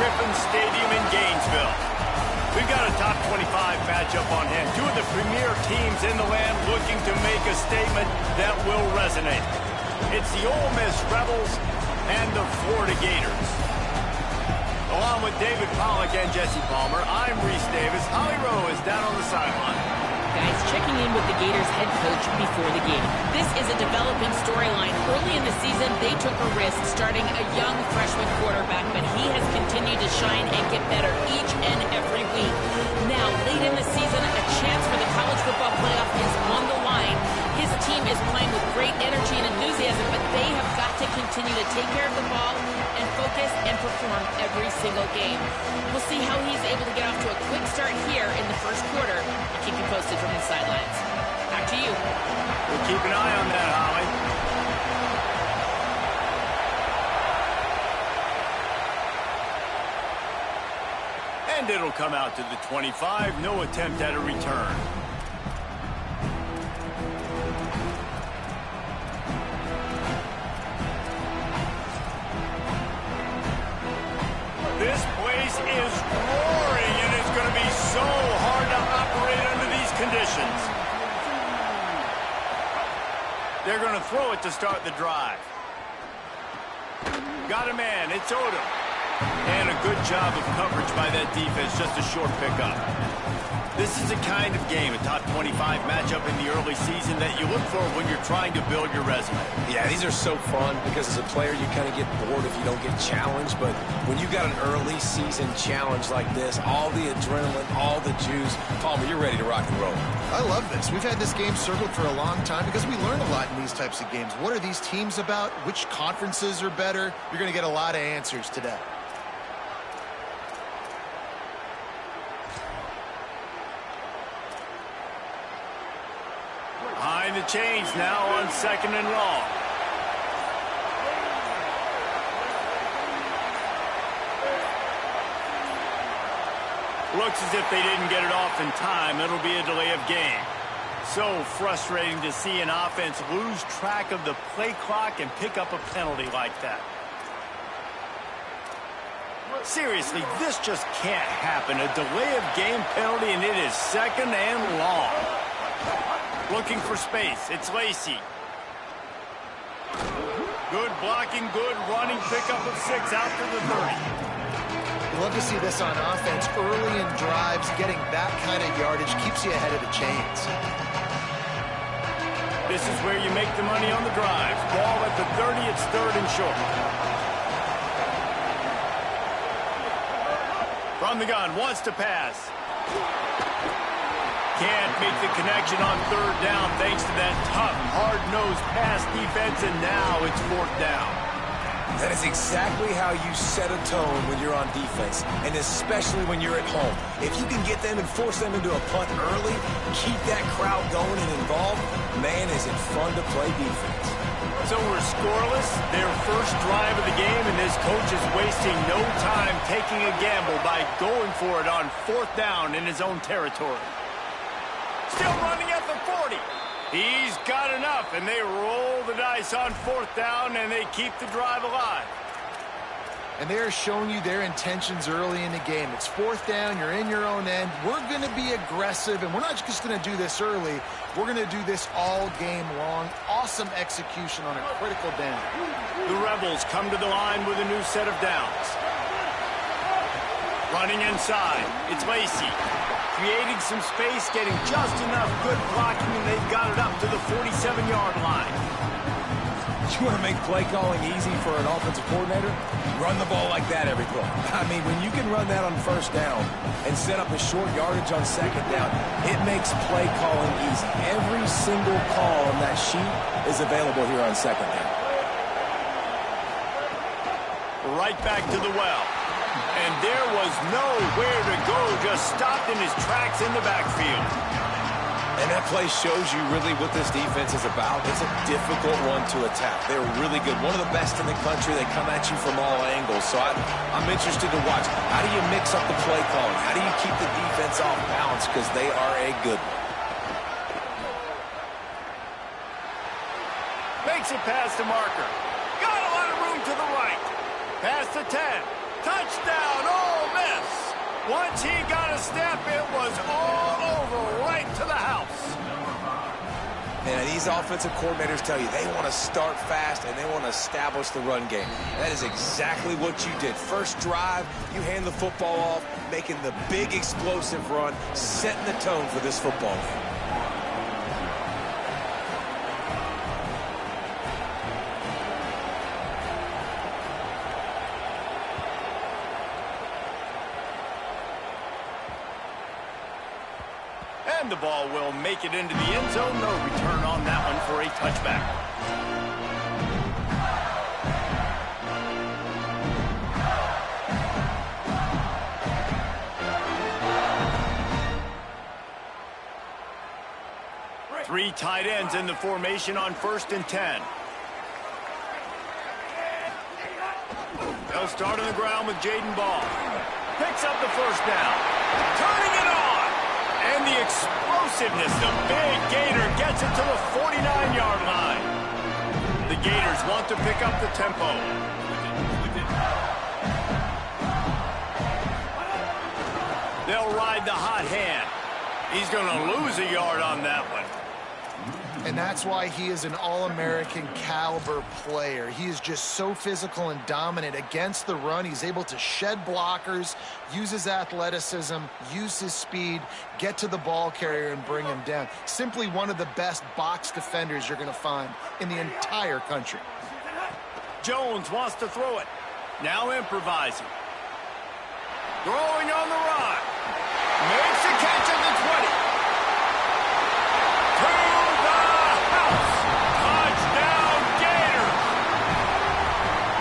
Griffin Stadium in Gainesville. We've got a top 25 matchup on hand. Two of the premier teams in the land looking to make a statement that will resonate. It's the Ole Miss Rebels and the Florida Gators. Along with David Pollack and Jesse Palmer, I'm Reese Davis. Holly Rowe is down on the sideline. Guys, checking in with the Gators head coach before the game. This is a developing storyline. Early in the season, they took a risk starting a young freshman quarterback, but he has continued to shine and get better each and every week. Now, late in the season, a chance for the college football playoff is on the line. His team is playing with great energy and enthusiasm, but they have got to continue to take care of the ball and focus and perform every single game. We'll see how he's able to get off to a quick start here in the first quarter. I'll keep you posted from the sidelines. Back to you. We'll keep an eye on that, Holly. And it'll come out to the 25. No attempt at a return. This place is roaring, and it's going to be so hard to operate under these conditions. They're going to throw it to start the drive. Got a man. It's Odom. And a good job of coverage by that defense. Just a short pickup. This is the kind of game, a top 25 matchup in the early season, that you look for when you're trying to build your resume. Yeah, these are so fun because as a player you kind of get bored if you don't get challenged, but when you got an early season challenge like this, all the adrenaline, all the juice, Palmer, you're ready to rock and roll. I love this. We've had this game circled for a long time because we learn a lot in these types of games. What are these teams about? Which conferences are better? You're going to get a lot of answers today. Behind the chains now on 2nd and long. Looks as if they didn't get it off in time. It'll be a delay of game. So frustrating to see an offense lose track of the play clock and pick up a penalty like that. Seriously, this just can't happen. A delay of game penalty, and it is 2nd and long. Looking for space. It's Lacey. Good blocking, good running. Pickup of 6 out to the 30. You love to see this on offense. Early in drives, getting that kind of yardage keeps you ahead of the chains. This is where you make the money on the drive. Ball at the 30. It's 3rd and short. From the gun. Wants to pass. Can't make the connection on 3rd down thanks to that tough, hard-nosed pass defense, and now it's 4th down. That is exactly how you set a tone when you're on defense, and especially when you're at home. If you can get them and force them into a punt early, keep that crowd going and involved, man, is it fun to play defense. So we're scoreless, their first drive of the game, and this coach is wasting no time taking a gamble by going for it on 4th down in his own territory. Still running at the 40. He's got enough, and they roll the dice on 4th down, and they keep the drive alive. And they're showing you their intentions early in the game. It's 4th down. You're in your own end. We're going to be aggressive, and we're not just going to do this early. We're going to do this all game long. Awesome execution on a critical down. The Rebels come to the line with a new set of downs. Running inside. It's Lacey. Creating some space, getting just enough good blocking, and they've got it up to the 47-yard line. You want to make play calling easy for an offensive coordinator? Run the ball like that every play. I mean, when you can run that on 1st down and set up a short yardage on 2nd down, it makes play calling easy. Every single call on that sheet is available here on 2nd down. Right back to the well. And there was nowhere to go, just stopped in his tracks in the backfield. And that play shows you really what this defense is about. It's a difficult one to attack. They're really good. One of the best in the country. They come at you from all angles. So I'm interested to watch. How do you mix up the play calling? How do you keep the defense off balance? Because they are a good one. Makes it past the marker. Got a lot of room to the right. Past the 10. Touchdown, Once he got a step, it was all over, right to the house. And these offensive coordinators tell you they want to start fast and they want to establish the run game. That is exactly what you did. First drive, you hand the football off, making the big explosive run, setting the tone for this football game. And the ball will make it into the end zone. No return on that one for a touchback. Three tight ends in the formation on 1st and 10. They'll start on the ground with Jaden Ball. Picks up the first down. Turning it on. And the explosiveness, the big Gator gets it to the 49-yard line. The Gators want to pick up the tempo. They'll ride the hot hand. He's going to lose a yard on that one. And that's why he is an All-American caliber player. He is just so physical and dominant against the run. He's able to shed blockers, use his athleticism, use his speed, get to the ball carrier and bring him down. Simply one of the best box defenders you're going to find in the entire country. Jones wants to throw it. Now improvising. Throwing on the run. Makes a catch at the 20.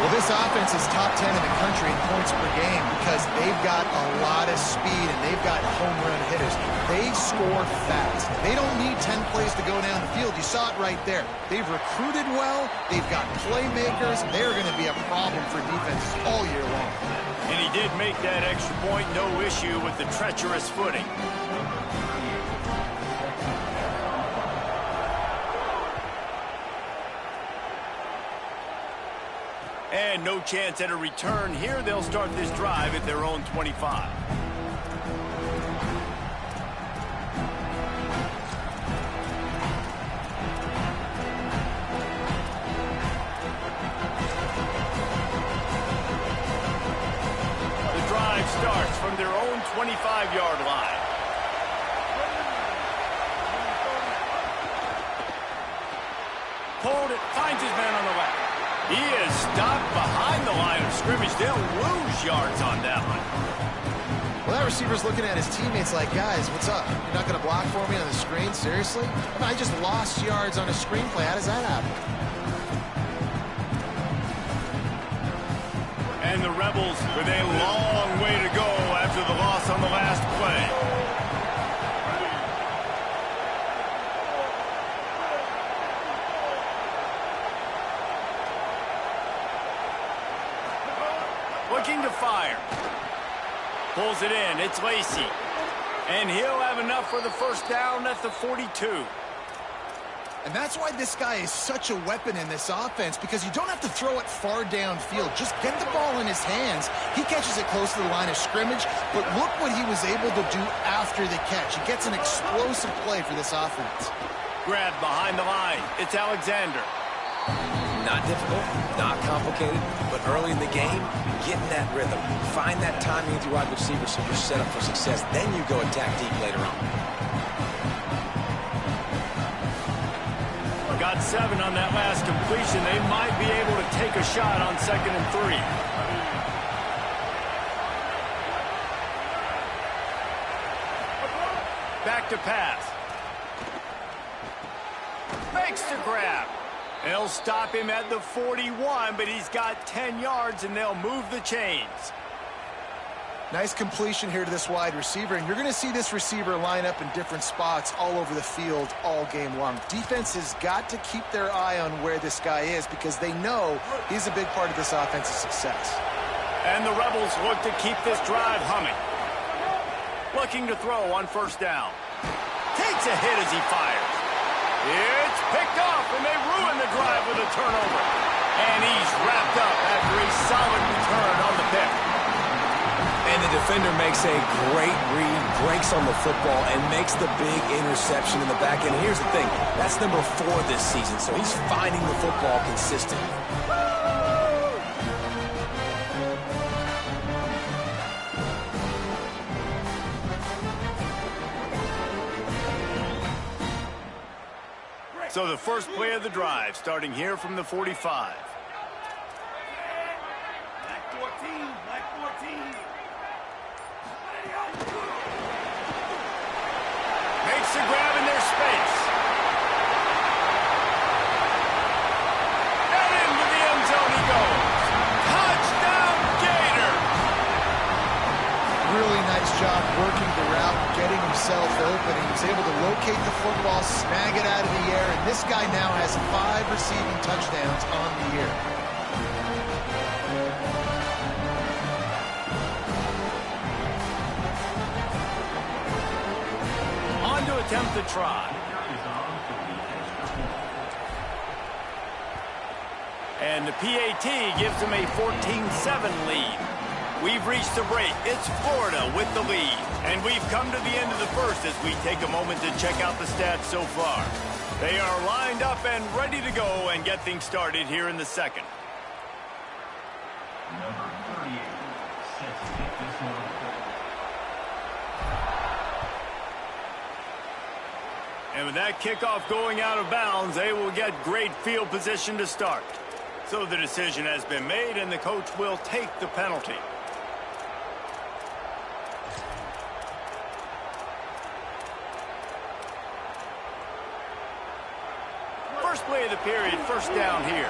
Well, this offense is top 10 in the country in points per game because they've got a lot of speed and they've got home run hitters. They score fast. They don't need 10 plays to go down the field. You saw it right there. They've recruited well. They've got playmakers. They're going to be a problem for defenses all year long. And he did make that extra point. No issue with the treacherous footing. And no chance at a return here. They'll start this drive at their own 25. The drive starts from their own 25-yard line. Pulled it, finds his man on the left. He is stopped behind the line of scrimmage. They'll lose yards on that one. Well, that receiver's looking at his teammates like, guys, what's up? You're not going to block for me on the screen? Seriously? I just lost yards on a screen play. How does that happen? And the Rebels with a long way to go after the loss on the last play. Looking to fire. Pulls it in. It's Lacey. And he'll have enough for the first down at the 42. And that's why this guy is such a weapon in this offense, because you don't have to throw it far downfield. Just get the ball in his hands. He catches it close to the line of scrimmage, but look what he was able to do after the catch. He gets an explosive play for this offense. Grab behind the line. It's Alexander. Not difficult, not complicated, but early in the game, get in that rhythm. Find that timing with your wide receiver so you're set up for success. Then you go attack deep later on. Got 7 on that last completion. They might be able to take a shot on 2nd and 3. Back to pass. Makes the grab. They'll stop him at the 41, but he's got 10 yards, and they'll move the chains. Nice completion here to this wide receiver, and you're going to see this receiver line up in different spots all over the field all game long. Defense has got to keep their eye on where this guy is because they know he's a big part of this offense's success. And the Rebels look to keep this drive humming. Looking to throw on 1st down. Takes a hit as he fires. It's picked off, and they ruin the drive with a turnover. And he's wrapped up after a solid return on the pick. And the defender makes a great read, breaks on the football, and makes the big interception in the back end. Here's the thing, that's number 4 this season, so he's finding the football consistently. So the first play of the drive, starting here from the 45. Makes the grab in their space. And into the end zone he goes. Touchdown, Gator! Really nice job working the route, getting himself open. He was able to locate the football, snag it out of the air, and this guy now has 5 receiving touchdowns on the year. On to attempt the try. And the PAT gives him a 14-7 lead. We've reached the break. It's Florida with the lead. And we've come to the end of the first as we take a moment to check out the stats so far. They are lined up and ready to go and get things started here in the second. Number 38 set to kick this one. And with that kickoff going out of bounds, they will get great field position to start. So the decision has been made, and the coach will take the penalty. First play of the period, first down here.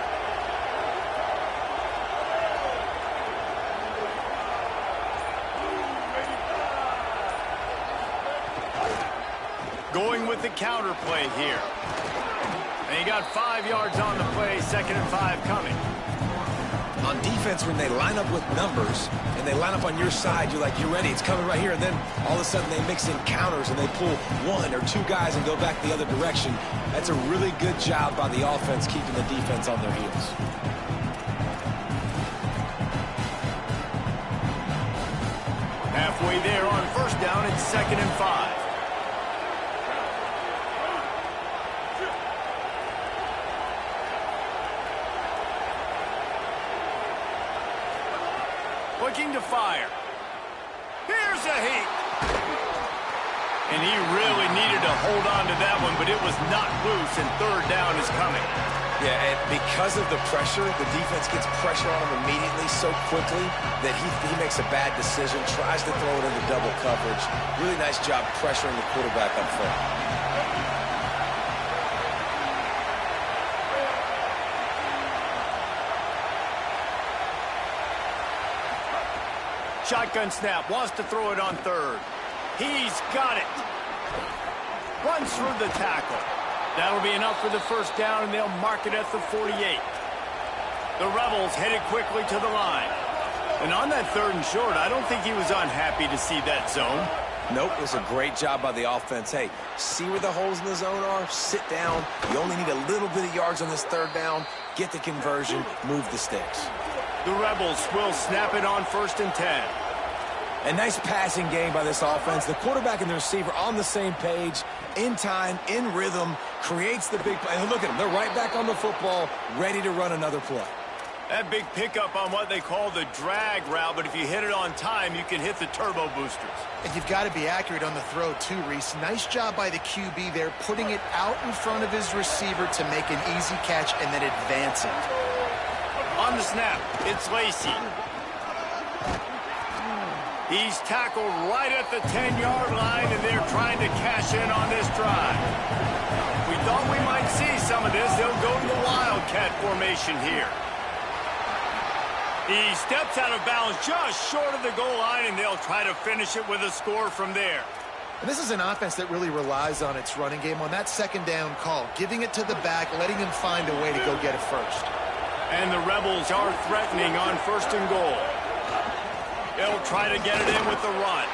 Going with the counter play here. And he got 5 yards on the play, 2nd and 5 coming. On defense, when they line up with numbers and they line up on your side, you're like, you're ready, it's coming right here. And then all of a sudden they mix in counters and they pull 1 or 2 guys and go back the other direction. That's a really good job by the offense keeping the defense on their heels. Halfway there on first down, it's 2nd and 5. Looking to fire. Here's a heat. And he really needed to hold on to that one, but it was not loose, and 3rd down is coming. Yeah, and because of the pressure, the defense gets pressure on him immediately so quickly that he makes a bad decision, tries to throw it into double coverage. Really nice job pressuring the quarterback up front. Shotgun snap, wants to throw it on 3rd. He's got it. Runs through the tackle. That'll be enough for the first down, and they'll mark it at the 48. The Rebels headed quickly to the line. And on that 3rd and short, I don't think he was unhappy to see that zone. Nope, it was a great job by the offense. Hey, see where the holes in the zone are? Sit down. You only need a little bit of yards on this 3rd down. Get the conversion, move the sticks. The Rebels will snap it on 1st and 10. A nice passing game by this offense. The quarterback and the receiver on the same page, in time, in rhythm, creates the big play. And look at them. They're right back on the football, ready to run another play. That big pickup on what they call the drag route, but if you hit it on time, you can hit the turbo boosters. And you've got to be accurate on the throw, too, Reese. Nice job by the QB there, putting it out in front of his receiver to make an easy catch and then advance it. On the snap, it's Lacey. He's tackled right at the 10-yard line, and they're trying to cash in on this drive. We thought we might see some of this. They'll go to the Wildcat formation here. He steps out of bounds just short of the goal line, and they'll try to finish it with a score from there. And this is an offense that really relies on its running game on that 2nd down call, giving it to the back, letting him find a way to go get it first. And the Rebels are threatening on 1st and goal. They'll try to get it in with the run.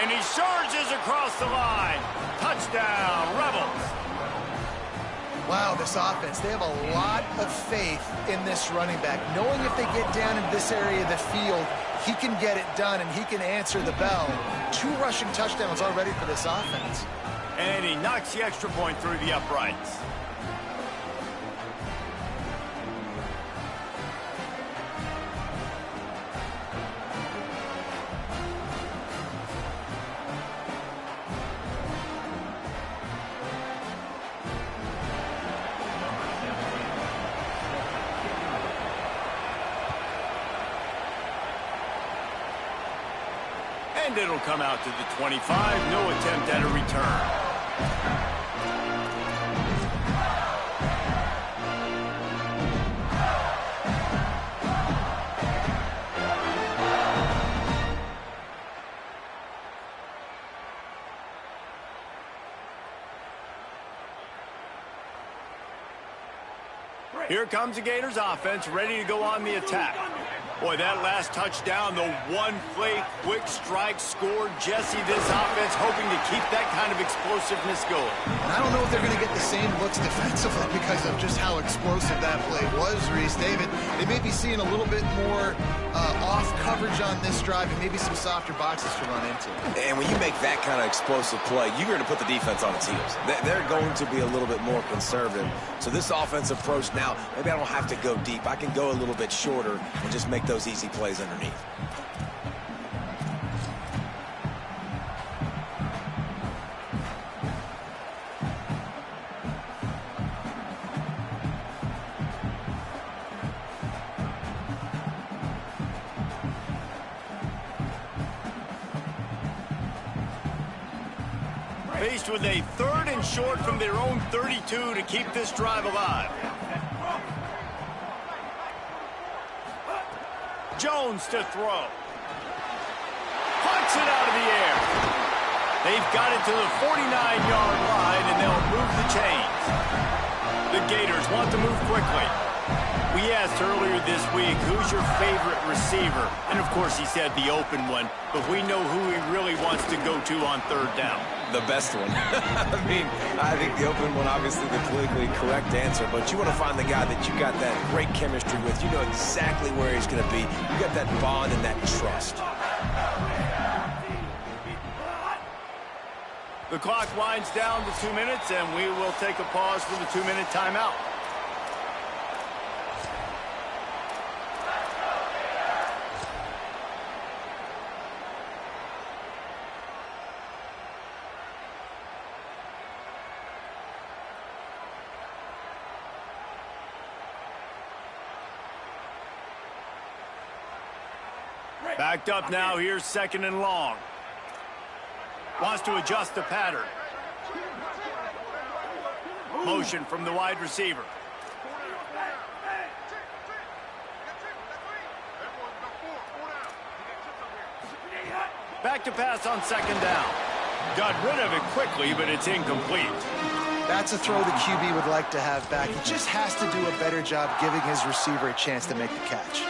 And he surges across the line. Touchdown, Rebels. Wow, this offense, they have a lot of faith in this running back, knowing if they get down in this area of the field, he can get it done and he can answer the bell. 2 rushing touchdowns already for this offense. And he knocks the extra point through the uprights. And it'll come out to the 25. No attempt at a return. Here comes the Gators offense, ready to go on the attack. Boy, that last touchdown, the one-play quick strike scored. Jesse, this offense hoping to keep that kind of explosiveness going. And I don't know if they're going to get the same looks defensively because of just how explosive that play was, Reese. David, they may be seeing a little bit more off coverage on this drive and maybe some softer boxes to run into. And when you make that kind of explosive play, you're going to put the defense on its heels. They're going to be a little bit more conservative. So this offensive approach now, maybe I don't have to go deep. I can go a little bit shorter and just make those easy plays underneath. Faced with a 3rd and short from their own 32 to keep this drive alive. Jones to throw. Puts it out of the air. They've got it to the 49-yard line, and they'll move the chains. The Gators want to move quickly. We asked earlier this week, who's your favorite receiver? And, of course, he said the open one, but we know who he really wants to go to on 3rd down. The best one. I mean, I think the open one, obviously the politically correct answer, but you want to find the guy that you got that great chemistry with. You know exactly where he's going to be. You got that bond and that trust. The clock winds down to 2 minutes, and we will take a pause for the 2-minute timeout. Backed up now, here's 2nd and long. Wants to adjust the pattern. Motion from the wide receiver. Back to pass on 2nd down. Got rid of it quickly, but it's incomplete. That's a throw the QB would like to have back. He just has to do a better job giving his receiver a chance to make the catch.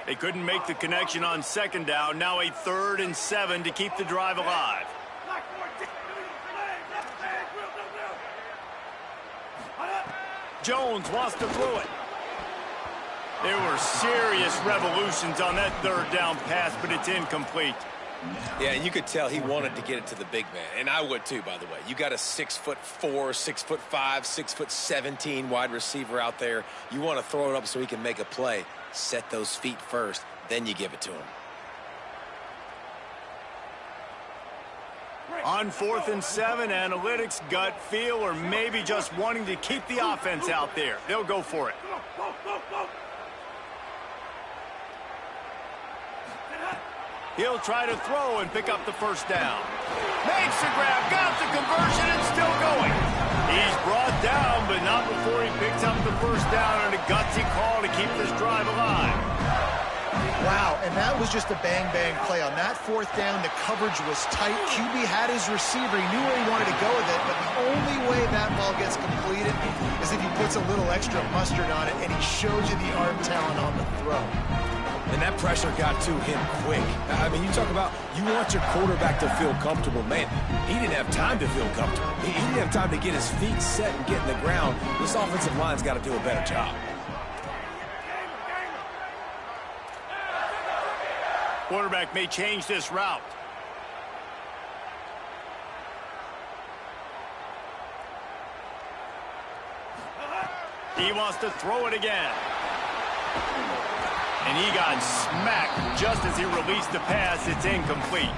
They couldn't make the connection on 2nd down. Now a 3rd and 7 to keep the drive alive. Jones wants to throw it. There were serious revolutions on that 3rd down pass, but it's incomplete. Yeah, and you could tell he wanted to get it to the big man, and I would too, by the way. You got a 6'4", 6'5", 6'17" wide receiver out there. You want to throw it up so he can make a play. Set those feet first, then you give it to him. On 4th and 7, analytics, gut feel, or maybe just wanting to keep the offense out there. They'll go for it. He'll try to throw and pick up the 1st down. Makes the grab, got the conversion, and still going. He's brought down, but not before he picks up the 1st down, and a gutsy call to keep this drive alive. Wow, and that was just a bang-bang play. On that fourth down, the coverage was tight. QB had his receiver. He knew where he wanted to go with it, but the only way that ball gets completed is if he puts a little extra mustard on it, and he shows you the arm talent on the throw. And that pressure got to him quick. I mean, you talk about you want your quarterback to feel comfortable. Man, he didn't have time to feel comfortable. He didn't have time to get his feet set and get in the ground. This offensive line's got to do a better job. Quarterback may change this route. He wants to throw it again. And he got smacked just as he released the pass. It's incomplete.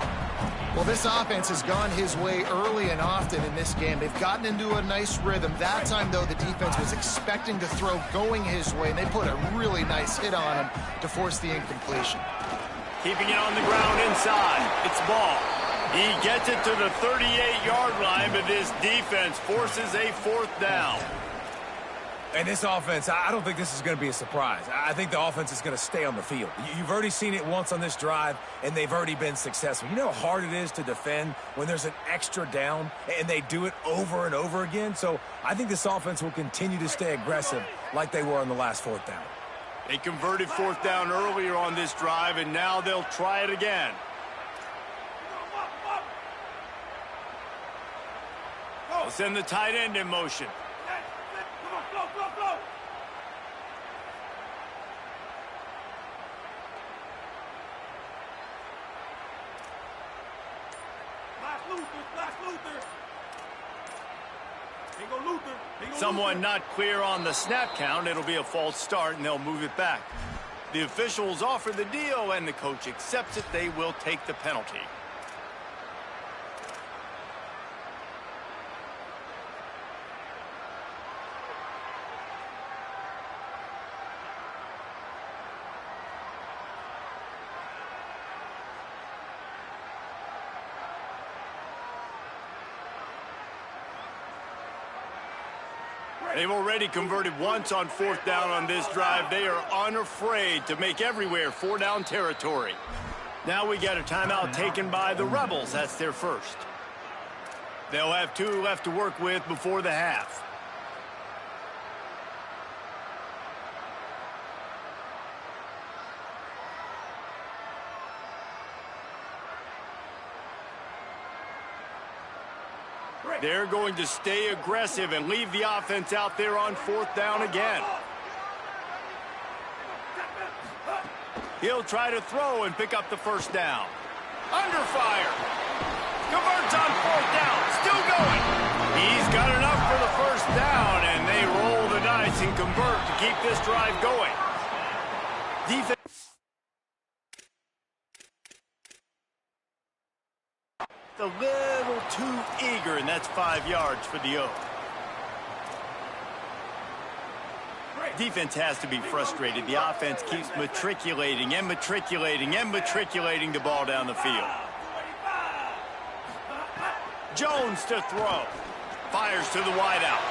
Well, this offense has gone his way early and often in this game. They've gotten into a nice rhythm. That time, though, the defense was expecting to throw going his way, and they put a really nice hit on him to force the incompletion. Keeping it on the ground inside. It's ball. He gets it to the 38-yard line, but this defense forces a fourth down. And this offense, I don't think this is going to be a surprise. I think the offense is going to stay on the field. You've already seen it once on this drive, and they've already been successful. You know how hard it is to defend when there's an extra down, and they do it over and over again? So I think this offense will continue to stay aggressive like they were on the last fourth down. They converted fourth down earlier on this drive, and now they'll try it again. They'll send the tight end in motion. Someone not clear on the snap count. It'll be a false start, and they'll move it back. The officials offer the deal, and the coach accepts it. They will take the penalty. They've already converted once on fourth down on this drive. They are unafraid to make everywhere four-down territory. Now we got a timeout taken by the Rebels. That's their first. They'll have 2 left to work with before the half. They're going to stay aggressive and leave the offense out there on fourth down again. He'll try to throw and pick up the first down. Under fire. Converts on fourth down. Still going. He's got enough for the first down, and they roll the dice and convert to keep this drive going. Defense. A little too eager, and that's 5 yards for the O. Defense has to be frustrated. The offense keeps matriculating and matriculating and matriculating the ball down the field. Jones to throw. Fires to the wideout.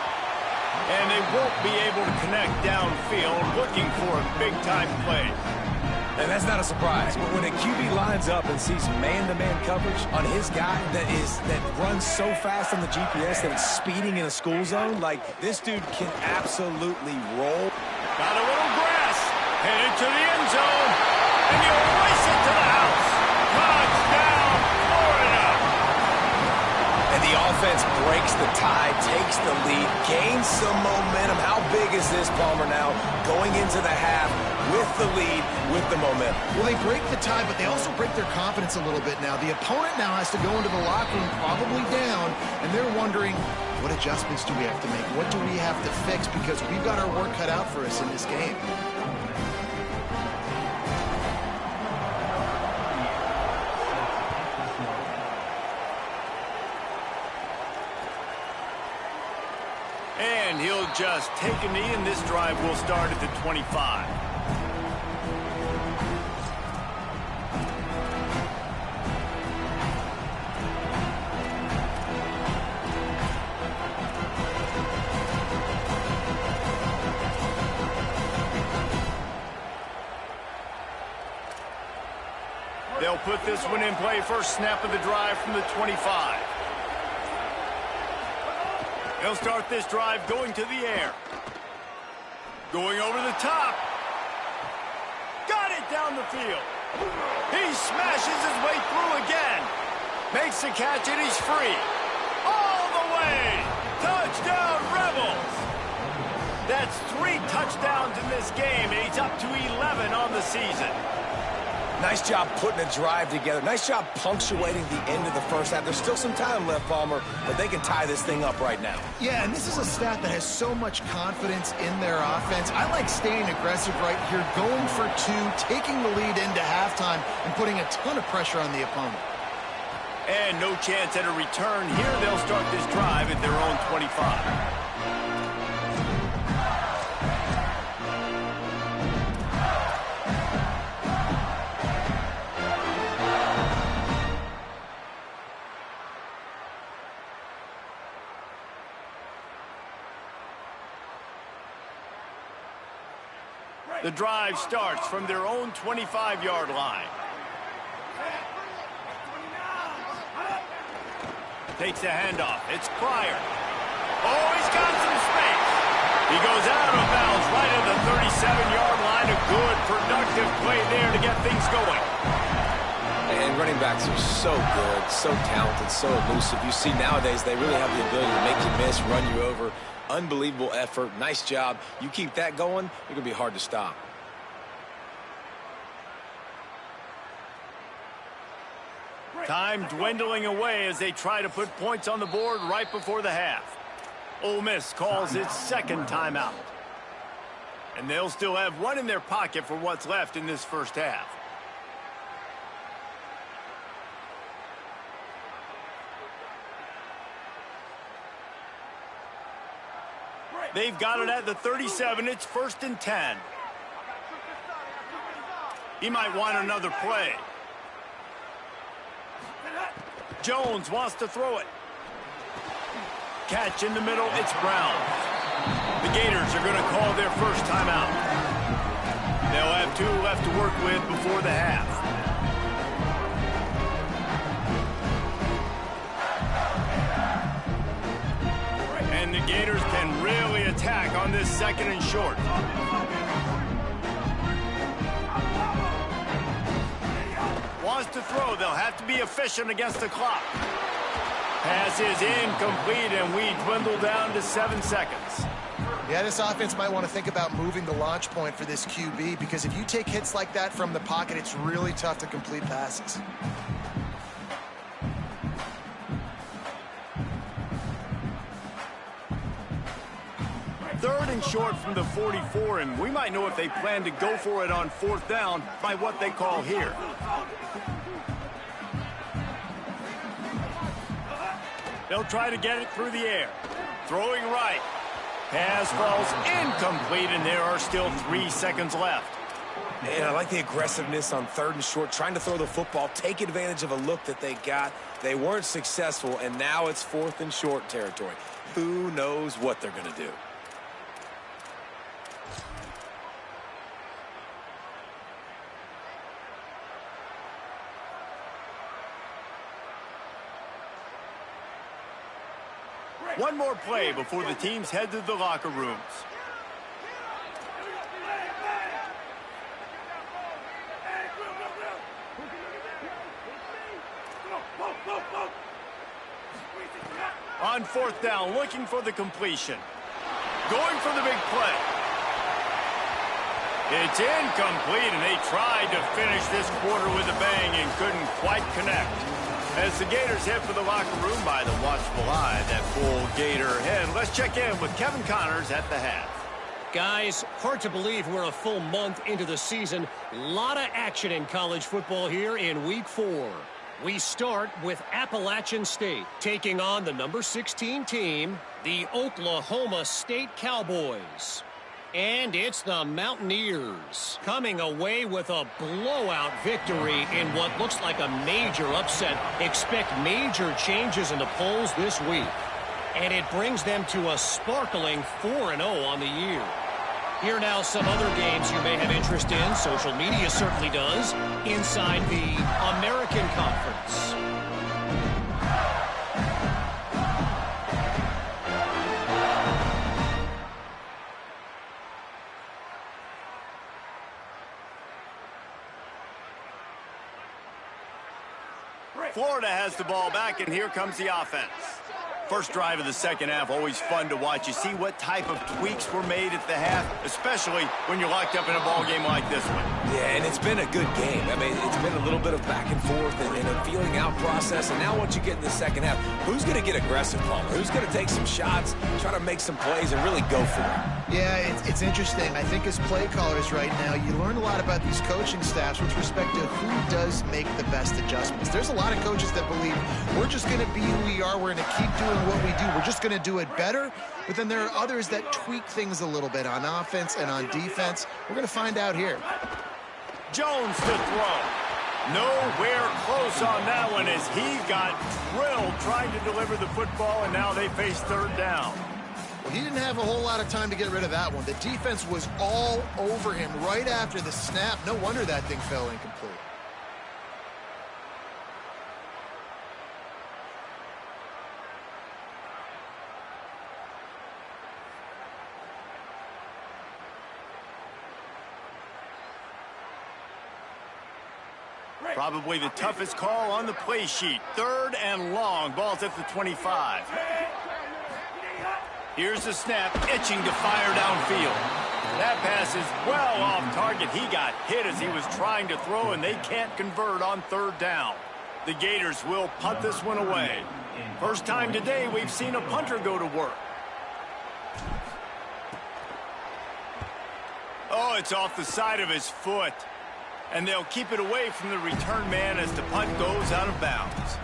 And they won't be able to connect downfield, looking for a big-time play. And that's not a surprise. When a QB lines up and sees man-to-man coverage on his guy that runs so fast on the GPS that it's speeding in a school zone, like this dude can absolutely roll. Got a little grass, headed to the end zone, and he'll race it to the house. Touchdown, Florida! And the offense breaks the tie, takes the lead, gains some momentum. How big is this, Palmer, now going into the half with the lead, with the momentum? Well, they break the tie, but they also break their confidence a little bit now. The opponent now has to go into the locker room probably down, and they're wondering, what adjustments do we have to make? What do we have to fix? Because we've got our work cut out for us in this game. And he'll just take a knee, and this drive will start at the 25. They'll put this one in play. First snap of the drive from the 25. They'll start this drive going to the air. Going over the top. Got it down the field. He smashes his way through again. Makes the catch and he's free. All the way. Touchdown, Rebels. That's 3 touchdowns in this game, and he's up to 11 on the season. Nice job putting a drive together. Nice job punctuating the end of the first half. There's still some time left, Palmer, but they can tie this thing up right now. Yeah, and this is a staff that has so much confidence in their offense. I like staying aggressive right here, going for 2, taking the lead into halftime, and putting a ton of pressure on the opponent. And no chance at a return here. They'll start this drive at their own 25. The drive starts from their own 25-yard line. Takes a handoff. It's Pryor. Oh, he's got some space. He goes out of bounds right at the 37-yard line. A good, productive play there to get things going. And running backs are so good, so talented, so elusive. You see nowadays they really have the ability to make you miss, run you over. Unbelievable effort. Nice job. You keep that going, it's going to be hard to stop. Time dwindling away as they try to put points on the board right before the half. Ole Miss calls its second timeout. And they'll still have one in their pocket for what's left in this first half. They've got it at the 37. It's 1st and 10. He might want another play. Jones wants to throw it. Catch in the middle. It's Brown. The Gators are going to call their first timeout. They'll have 2 left to work with before the half. And the Gators can really attack on this 2nd and short. Wants to throw. They'll have to be efficient against the clock. Pass is incomplete, and we dwindle down to 7 seconds. Yeah, this offense might want to think about moving the launch point for this QB, because if you take hits like that from the pocket, it's really tough to complete passes. Third and short from the 44, and we might know if they plan to go for it on 4th down by what they call here. They'll try to get it through the air. Throwing right. Pass falls incomplete, and there are still 3 seconds left. And I like the aggressiveness on 3rd and short, trying to throw the football, take advantage of a look that they got. They weren't successful, and now it's 4th and short territory. Who knows what they're going to do? One more play before the teams head to the locker rooms. On 4th down, looking for the completion. Going for the big play. It's incomplete, and they tried to finish this quarter with a bang and couldn't quite connect. As the Gators head for the locker room by the watchful eye, that full Gator head. Let's check in with Kevin Connors at the half. Guys, hard to believe we're a full month into the season. A lot of action in college football here in Week 4. We start with Appalachian State taking on the number 16 team, the Oklahoma State Cowboys. And it's the Mountaineers coming away with a blowout victory in what looks like a major upset. Expect major changes in the polls this week. And it brings them to a sparkling 4-0 on the year. Here now some other games you may have interest in. Social media certainly does. Inside the American Conference. Florida has the ball back, and here comes the offense. First drive of the second half, always fun to watch. You see what type of tweaks were made at the half, especially when you're locked up in a ball game like this one. Yeah, and it's been a good game. I mean, it's been a little bit of back and forth and a feeling out process. And now once you get in the second half, who's going to get aggressive, Palmer? Who's going to take some shots, try to make some plays, and really go for it? Yeah, it's interesting. I think as play callers right now, you learn a lot about these coaching staffs with respect to who does make the best adjustments. There's a lot of coaches that believe we're just going to be who we are. We're going to keep doing what we do. We're just going to do it better. But then there are others that tweak things a little bit on offense and on defense. We're going to find out here. Jones to throw. Nowhere close on that one as he got drilled trying to deliver the football, and now they face third down. Well, he didn't have a whole lot of time to get rid of that one. The defense was all over him right after the snap. No wonder that thing fell incomplete. Probably the toughest call on the play sheet. Third and long. Ball's at the 25. Here's the snap, itching to fire downfield. That pass is well off target. He got hit as he was trying to throw, and they can't convert on third down. The Gators will punt this one away. First time today we've seen a punter go to work. Oh, it's off the side of his foot. And they'll keep it away from the return man as the punt goes out of bounds.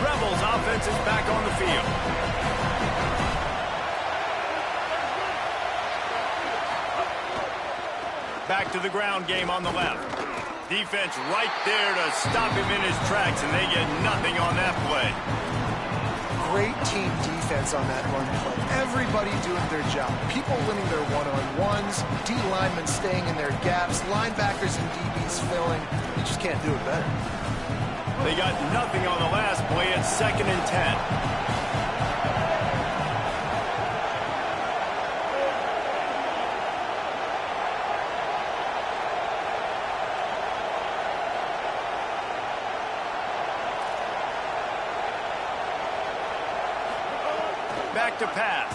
Rebels offense is back on the field. Back to the ground game on the left. Defense right there to stop him in his tracks, and they get nothing on that play. Great team defense on that run play. Everybody doing their job. People winning their one-on-ones, D linemen staying in their gaps, linebackers and DBs filling. You just can't do it better. They got nothing on the last play. It's 2nd and 10. Back to pass.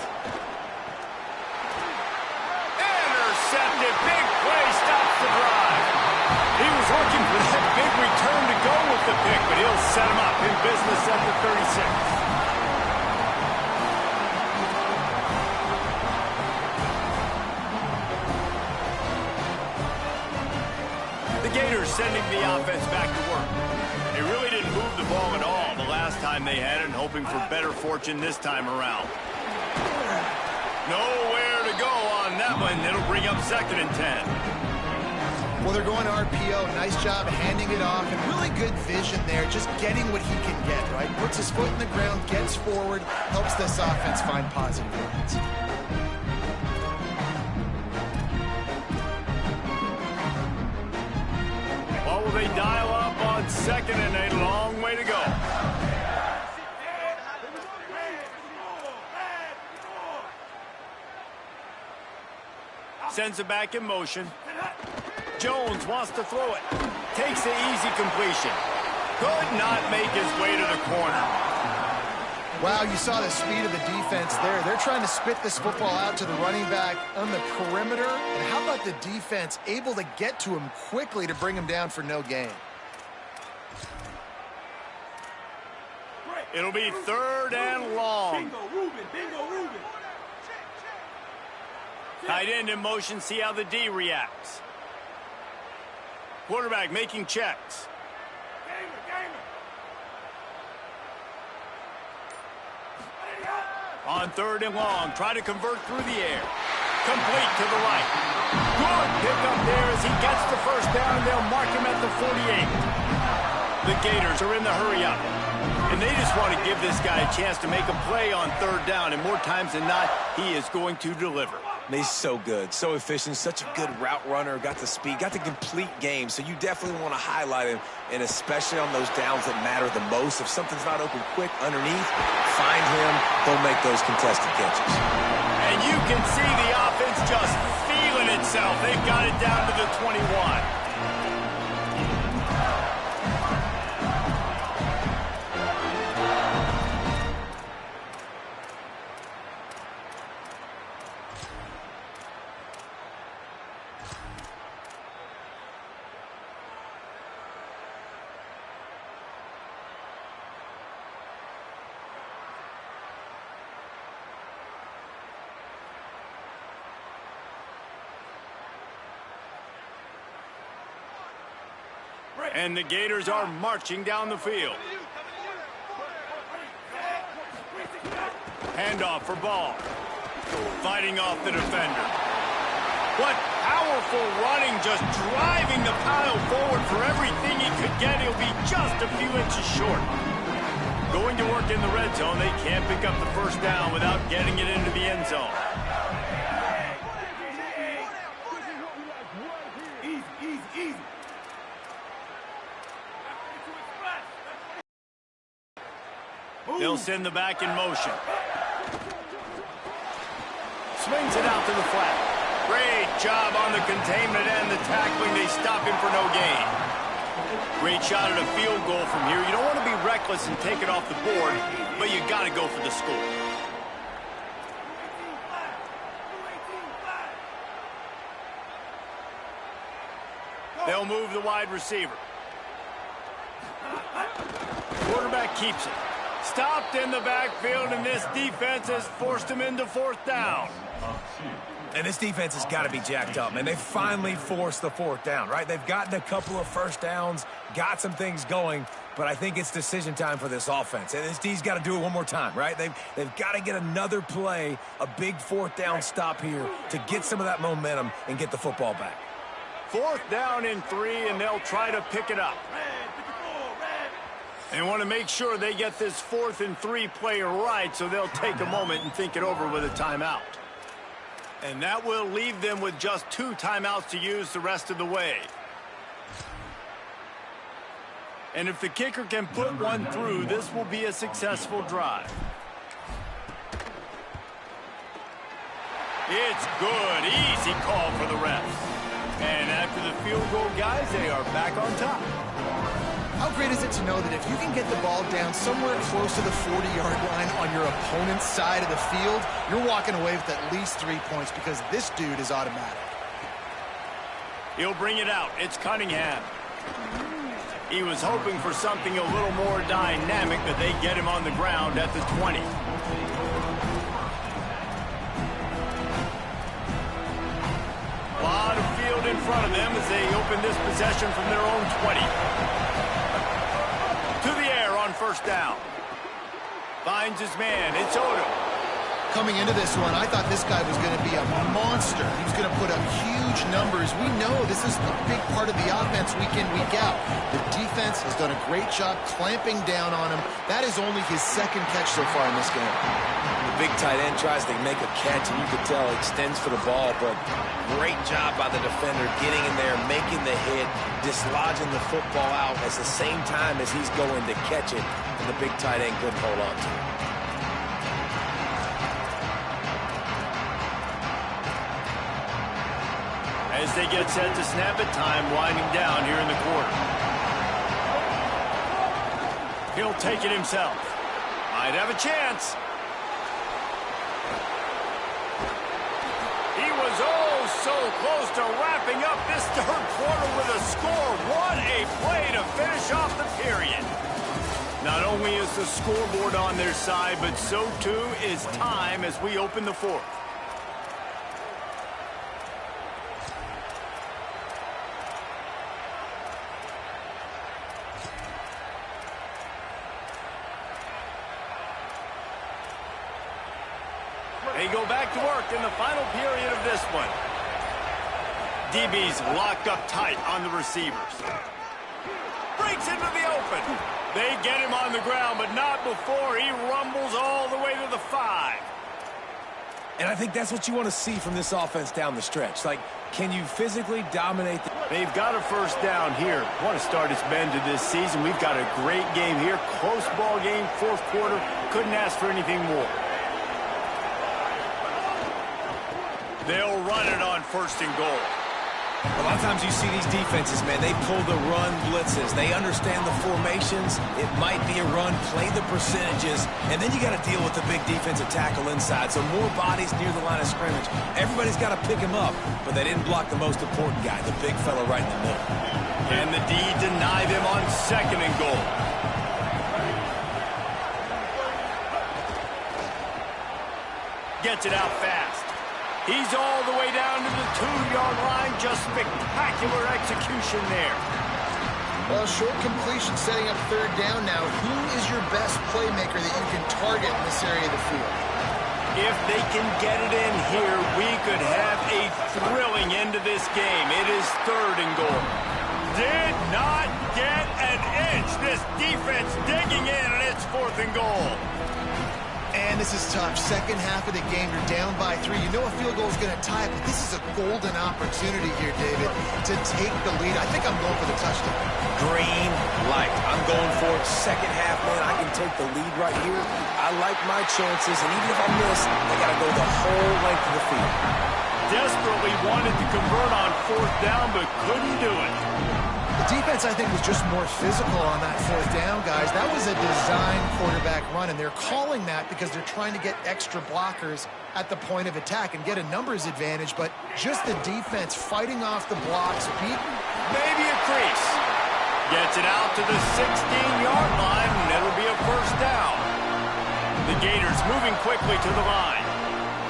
Intercepted. Big play. Stops the drive. He was looking for that big return to go with the pick, but he'll set him up in business at the 36. The Gators sending the offense back to work. They really didn't move the ball at all the last time they had it, and hoping for better fortune this time around. Nowhere to go on that one. It'll bring up 2nd and 10. Well, they're going to RPO. Nice job handing it off, and really good vision there, just getting what he can get, right? Puts his foot in the ground, gets forward, helps this offense find positive yards. Well, will they dial up on 2nd and a long way to go? Sends it back in motion. Jones wants to throw it. Takes the easy completion. Could not make his way to the corner. Wow, you saw the speed of the defense there. They're trying to spit this football out to the running back on the perimeter. And how about the defense able to get to him quickly to bring him down for no gain? It'll be 3rd and long. Tight end in motion, see how the D reacts. Quarterback making checks. On 3rd and long, try to convert through the air. Complete to the right. Good pickup there as he gets the first down, and they'll mark him at the 48. The Gators are in the hurry-up, and they just want to give this guy a chance to make a play on third down, and more times than not, he is going to deliver. He's so good, so efficient, such a good route runner, got the speed, got the complete game, so you definitely want to highlight him, and especially on those downs that matter the most. If something's not open quick underneath, find him, he'll make those contested catches. And you can see the offense just feeling itself. They've got it down to the 21. And the Gators are marching down the field. Handoff for ball. Fighting off the defender. What powerful running, just driving the pile forward for everything he could get. He'll be just a few inches short. Going to work in the red zone, they can't pick up the first down without getting it into the end zone. They'll send the back in motion. Swings it out to the flat. Great job on the containment and the tackling. They stop him for no gain. Great shot at a field goal from here. You don't want to be reckless and take it off the board, but you got to go for the score. They'll move the wide receiver. Quarterback keeps it. Stopped in the backfield, and this defense has forced him into fourth down. And this defense has got to be jacked up, man. They finally forced the fourth down, right? They've gotten a couple of first downs, got some things going, but I think it's decision time for this offense. And this D's got to do it one more time, right? They've got to get another play, a big fourth down stop here to get some of that momentum and get the football back. Fourth down and 3, and they'll try to pick it up. They want to make sure they get this 4th and 3 play right, so they'll take a moment and think it over with a timeout. And that will leave them with just 2 timeouts to use the rest of the way. And if the kicker can put one through, this will be a successful drive. It's good. Easy call for the refs. And after the field goal, guys, they are back on top. How great is it to know that if you can get the ball down somewhere close to the 40-yard line on your opponent's side of the field, you're walking away with at least 3 points because this dude is automatic. He'll bring it out. It's Cunningham. He was hoping for something a little more dynamic, but they get him on the ground at the 20. A lot of field in front of them as they open this possession from their own 20. To the air on first down. Finds his man. It's Odom. Coming into this one, I thought this guy was going to be a monster. He was going to put up huge numbers. We know this is a big part of the offense week in, week out. The defense has done a great job clamping down on him. That is only his 2nd catch so far in this game. The big tight end tries to make a catch, and you can tell extends for the ball, but great job by the defender getting in there, making the hit, dislodging the football out at the same time as he's going to catch it, and the big tight end couldn't hold on to it. As they get set to snap it, time winding down here in the quarter. He'll take it himself. Might have a chance. He was so close to wrapping up this 3rd quarter with a score. What a play to finish off the period. Not only is the scoreboard on their side, but so too is time as we open the 4th. They go back to work in the final period of this one. DB's locked up tight on the receivers. Breaks into the open. They get him on the ground, but not before he rumbles all the way to the 5. And I think that's what you want to see from this offense down the stretch. Like, can you physically dominate? They've got a first down here. Want to start its bend to this season. We've got a great game here. Close ball game, fourth quarter. Couldn't ask for anything more. They'll run it on first and goal. A lot of times you see these defenses, man, they pull the run blitzes. They understand the formations. It might be a run, play the percentages, and then you got to deal with the big defensive tackle inside. So more bodies near the line of scrimmage. Everybody's got to pick him up, but they didn't block the most important guy, the big fella right in the middle. And the D deny them on second and goal. Gets it out fast. He's all the way down to the 2-yard line. Just spectacular execution there. Well, short completion setting up third down now. Who is your best playmaker that you can target in this area of the field? If they can get it in here, we could have a thrilling end to this game. It is third and goal. Did not get an inch. This defense digging in, and it's fourth and goal. And this is tough. Second half of the game, you're down by 3. You know a field goal is going to tie it, but this is a golden opportunity here, David, to take the lead. I think I'm going for the touchdown. Green light. I'm going for it. Second half, man, I can take the lead right here. I like my chances, and even if I miss, I got to go the whole length of the field. Desperately wanted to convert on fourth down, but couldn't do it. The defense, I think, was just more physical on that fourth down, guys. That was a design quarterback run, and they're calling that because they're trying to get extra blockers at the point of attack and get a numbers advantage, but just the defense fighting off the blocks, beating. Maybe a crease. Gets it out to the 16-yard line, and it'll be a first down. The Gators moving quickly to the line.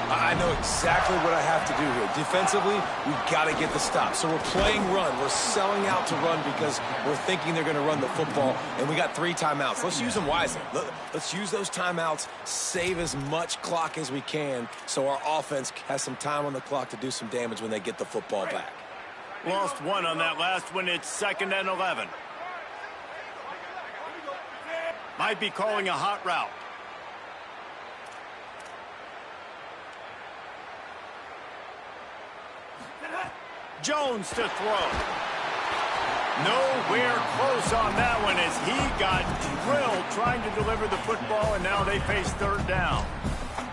I know exactly what I have to do here. Defensively, we've got to get the stop. So we're playing run. We're selling out to run because we're thinking they're going to run the football, and we got 3 timeouts. Let's use them wisely. Let's use those timeouts, save as much clock as we can so our offense has some time on the clock to do some damage when they get the football back. Lost 1 on that last one. It's 2nd and 11. Might be calling a hot route. Jones to throw. Nowhere close on that one as he got drilled trying to deliver the football, and now they face third down.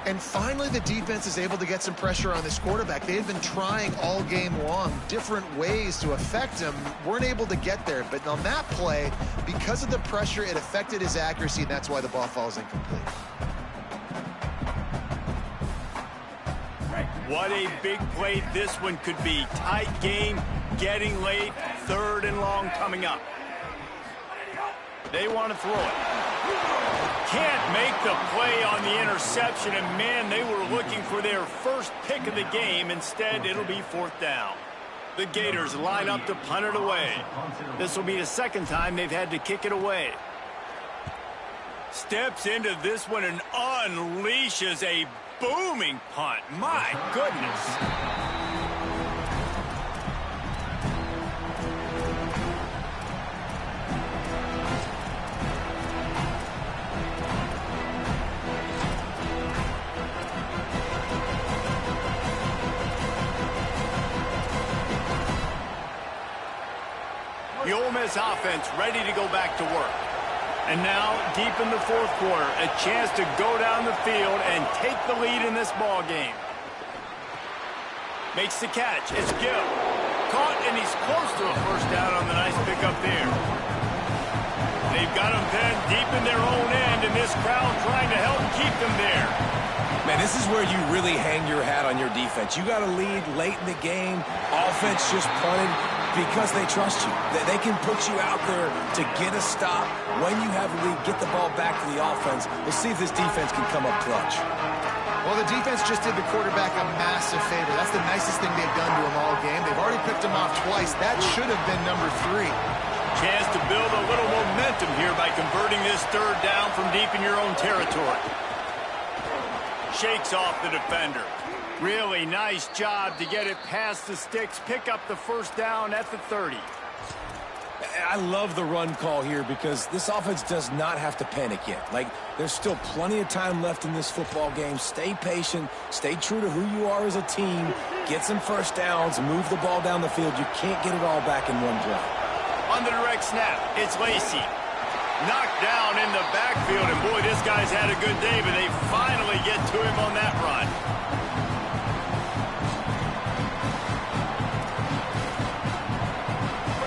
And finally, the defense is able to get some pressure on this quarterback. They've been trying all game long different ways to affect him. Weren't able to get there. But on that play, because of the pressure, it affected his accuracy, and that's why the ball falls incomplete. What a big play this one could be. Tight game, getting late, third and long coming up. They want to throw it. Can't make the play on the interception, and man, they were looking for their first pick of the game. Instead, it'll be fourth down. The Gators line up to punt it away. This will be the second time they've had to kick it away. Steps into this one and unleashes a booming punt. My goodness. The Ole Miss offense ready to go back to work. And now, deep in the fourth quarter, a chance to go down the field and take the lead in this ball game. Makes the catch. It's Gill. Caught, and he's close to a first down on the nice pickup there. They've got him pinned deep in their own end, and this crowd trying to help keep them there. Man, this is where you really hang your hat on your defense. You got to lead late in the game. Offense just punted because they trust you. They can put you out there to get a stop. When you have a lead, get the ball back to the offense. We'll see if this defense can come up clutch. Well, the defense just did the quarterback a massive favor. That's the nicest thing they've done to him all game. They've already picked him off twice. That should have been number 3. Chance to build a little momentum here by converting this third down from deep in your own territory. Shakes off the defender. Really nice job to get it past the sticks, pick up the first down at the 30. I love the run call here because this offense does not have to panic yet. Like, there's still plenty of time left in this football game. Stay patient. Stay true to who you are as a team. Get some first downs. Move the ball down the field. You can't get it all back in one play. On the direct snap, it's Lacy. Knocked down in the backfield, and boy, this guy's had a good day, but they finally get to him on that run.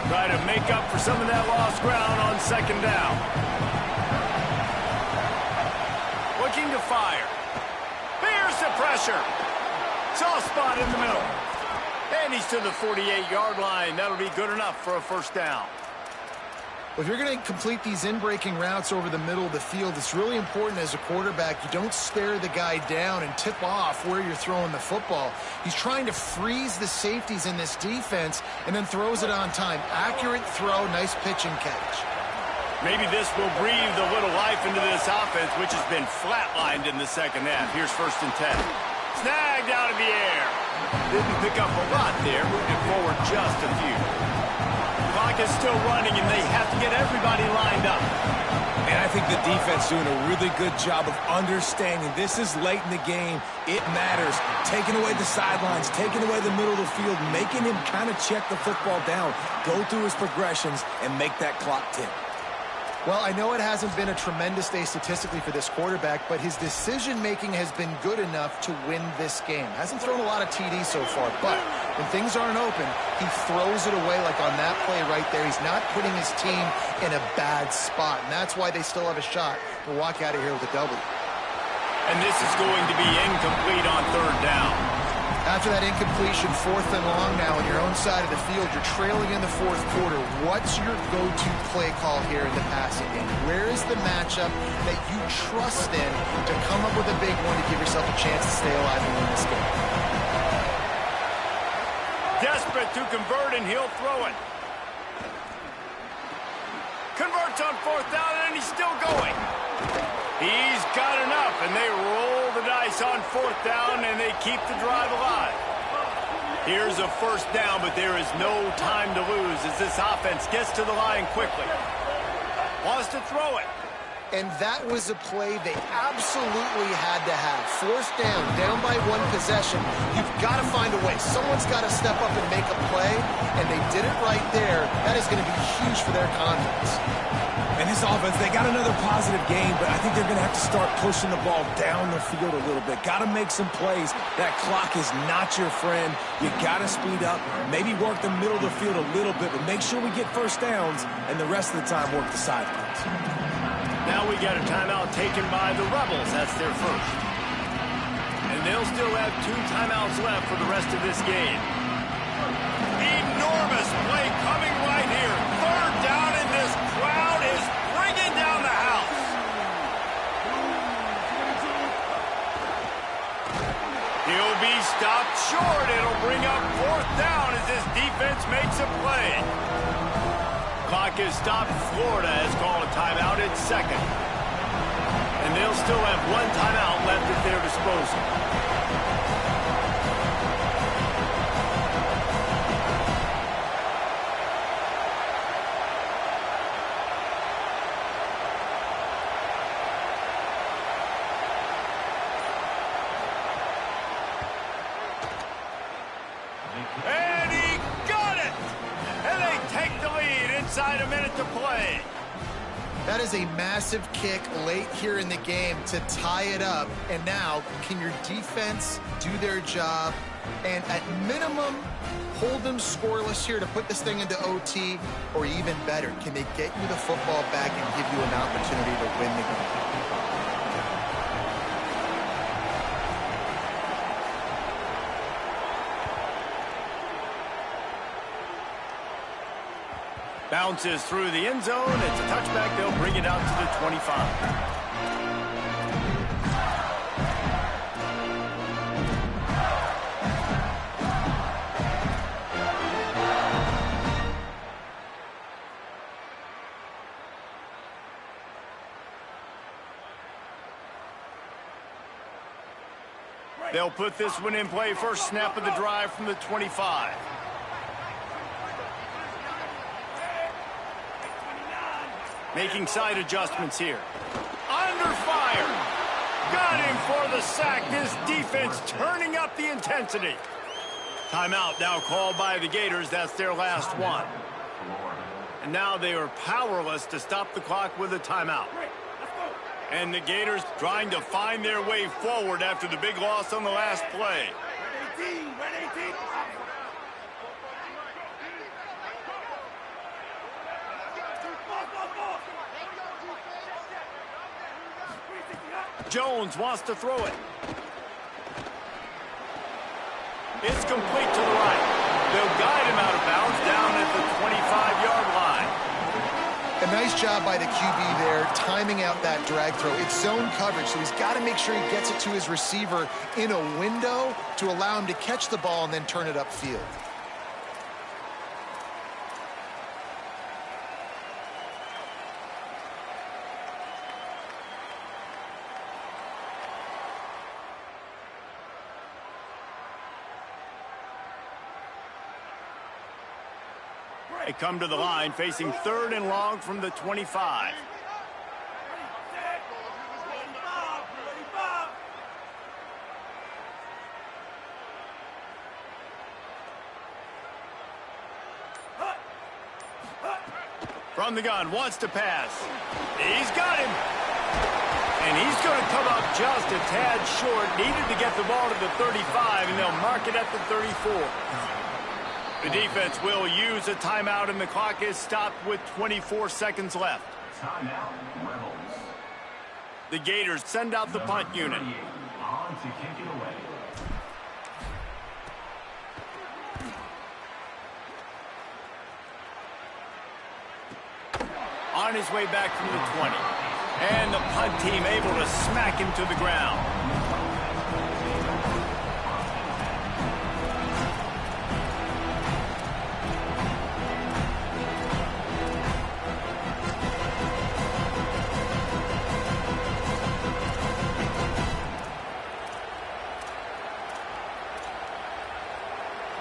Try to make up for some of that lost ground on second down. Looking to fire. Here's the pressure. Soft spot in the middle. And he's to the 48-yard line. That'll be good enough for a first down. Well, if you're going to complete these in-breaking routes over the middle of the field, it's really important as a quarterback you don't stare the guy down and tip off where you're throwing the football. He's trying to freeze the safeties in this defense and then throws it on time. Accurate throw, nice pitch and catch. Maybe this will breathe a little life into this offense, which has been flatlined in the second half. Here's 1st and 10. Snagged out of the air. Didn't pick up a lot there, moving forward just a few. Clock is still running, and they have to get everybody lined up. And I think the defense doing a really good job of understanding this is late in the game. It matters. Taking away the sidelines, taking away the middle of the field, making him kind of check the football down, go through his progressions, and make that clock tick. Well, I know it hasn't been a tremendous day statistically for this quarterback, but his decision-making has been good enough to win this game. Hasn't thrown a lot of TDs so far, but when things aren't open, he throws it away like on that play right there. He's not putting his team in a bad spot, and that's why they still have a shot to walk out of here with a W. And this is going to be incomplete on 3rd down. After that incompletion, 4th and long now on your own side of the field, you're trailing in the 4th quarter. What's your go-to play call here in the passing game? Where is the matchup that you trust in to come up with a big one to give yourself a chance to stay alive and win this game? Desperate to convert, and he'll throw it. Converts on 4th down, and he's still going. He's got enough, and they roll the dice on 4th down, and they keep the drive alive. Here's a first down, but there is no time to lose as this offense gets to the line quickly. Wants to throw it. And that was a play they absolutely had to have. 4th down by 1 possession. You've got to find a way. Someone's got to step up and make a play, and they did it right there. That is going to be huge for their confidence. And this offense, they got another positive game, but I think they're going to have to start pushing the ball down the field a little bit. Got to make some plays. That clock is not your friend. You got to speed up, maybe work the middle of the field a little bit, but make sure we get first downs, and the rest of the time work the sidelines. Now we got a timeout taken by the Rebels. That's their first. And they'll still have 2 timeouts left for the rest of this game. Enormous play coming right here. 3rd down, and this crowd is bringing down the house. He'll be stopped short. It'll bring up 4th down as this defense makes a play. Clock is stopped. Florida has called a timeout at 2nd. And they'll still have 1 timeout left at their disposal. And he got it! And they take the lead inside a minute to play. That is a massive kick late here in the game to tie it up. And now, can your defense do their job and at minimum hold them scoreless here to put this thing into OT? Or even better, can they get you the football back and give you an opportunity to win the game? Bounces through the end zone. It's a touchback. They'll bring it out to the 25. They'll put this one in play. First snap of the drive from the 25. Making side adjustments here. Under fire. Got him for the sack. This defense turning up the intensity. Timeout now called by the Gators. That's their last one. And now they are powerless to stop the clock with a timeout. And the Gators trying to find their way forward after the big loss on the last play. Jones wants to throw it. It's complete to the right. They'll guide him out of bounds down at the 25-yard line. A nice job by the QB there, timing out that drag throw. It's zone coverage, so he's got to make sure he gets it to his receiver in a window to allow him to catch the ball and then turn it upfield. They come to the line facing 3rd and long from the 25. From the gun, wants to pass. He's got him. And he's going to come up just a tad short. Needed to get the ball to the 35, and they'll mark it at the 34. The defense will use a timeout, and the clock is stopped with 24 seconds left. Timeout, Rebels. The Gators send out the punt unit. On to kick it away. On his way back from the 20. And the punt team able to smack him to the ground.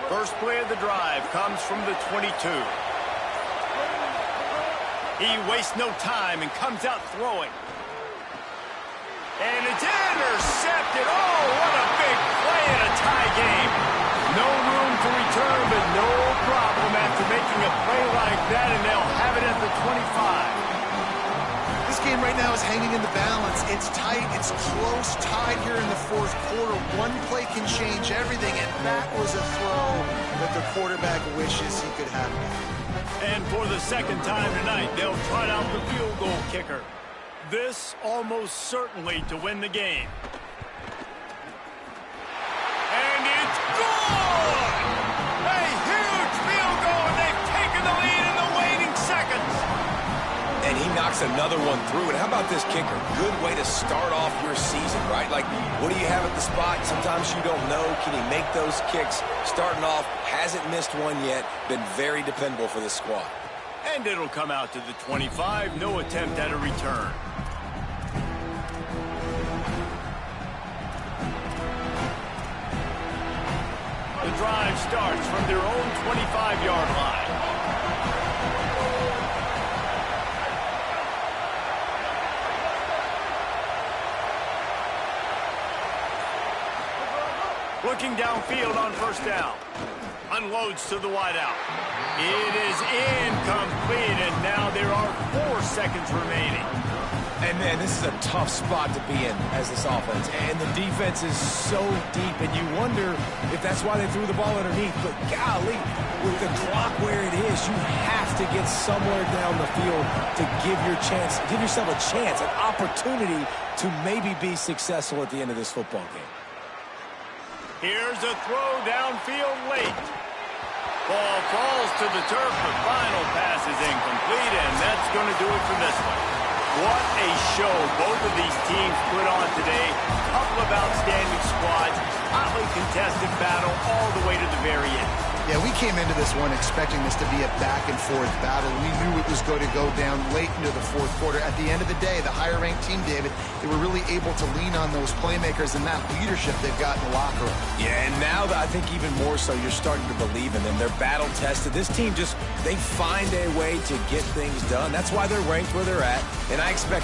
First play of the drive comes from the 22. He wastes no time and comes out throwing. And it's intercepted. Oh, what a big play in a tie game. No room to return, but no problem after making a play like that, and they'll have it at the 25. This game right now is hanging in the balance. It's tight. It's close, tied here in the 4th quarter. One play can change everything, and that was a throw that the quarterback wishes he could have made. And for the second time tonight, they'll trot out the field goal kicker. This almost certainly to win the game. And it's good! A huge field goal, and they've taken the lead in the waning seconds. And he knocks another one through. And how about this kicker? Good way to start off your season, right? Like, what do you have at the spot? Sometimes you don't know. Can he make those kicks? Starting off, hasn't missed one yet. Been very dependable for this squad. And it'll come out to the 25. No attempt at a return. The drive starts from their own 25-yard line. Looking downfield on first down. Unloads to the wideout. It is incomplete, and now there are 4 seconds remaining. And, man, this is a tough spot to be in as this offense. And the defense is so deep, and you wonder if that's why they threw the ball underneath. But, golly, with the clock where it is, you have to get somewhere down the field to give yourself a chance, an opportunity to maybe be successful at the end of this football game. Here's a throw downfield late. Ball falls to the turf. The final pass is incomplete, and that's going to do it for this one. What a show both of these teams put on today. Couple of outstanding squads. Hotly contested battle all the way to the very end. Yeah, we came into this one expecting this to be a back-and-forth battle. We knew it was going to go down late into the fourth quarter. At the end of the day, the higher-ranked team, David, they were really able to lean on those playmakers and that leadership they've got in the locker room. Yeah, and now I think even more so, you're starting to believe in them. They're battle-tested. This team they find a way to get things done. That's why they're ranked where they're at, and I expect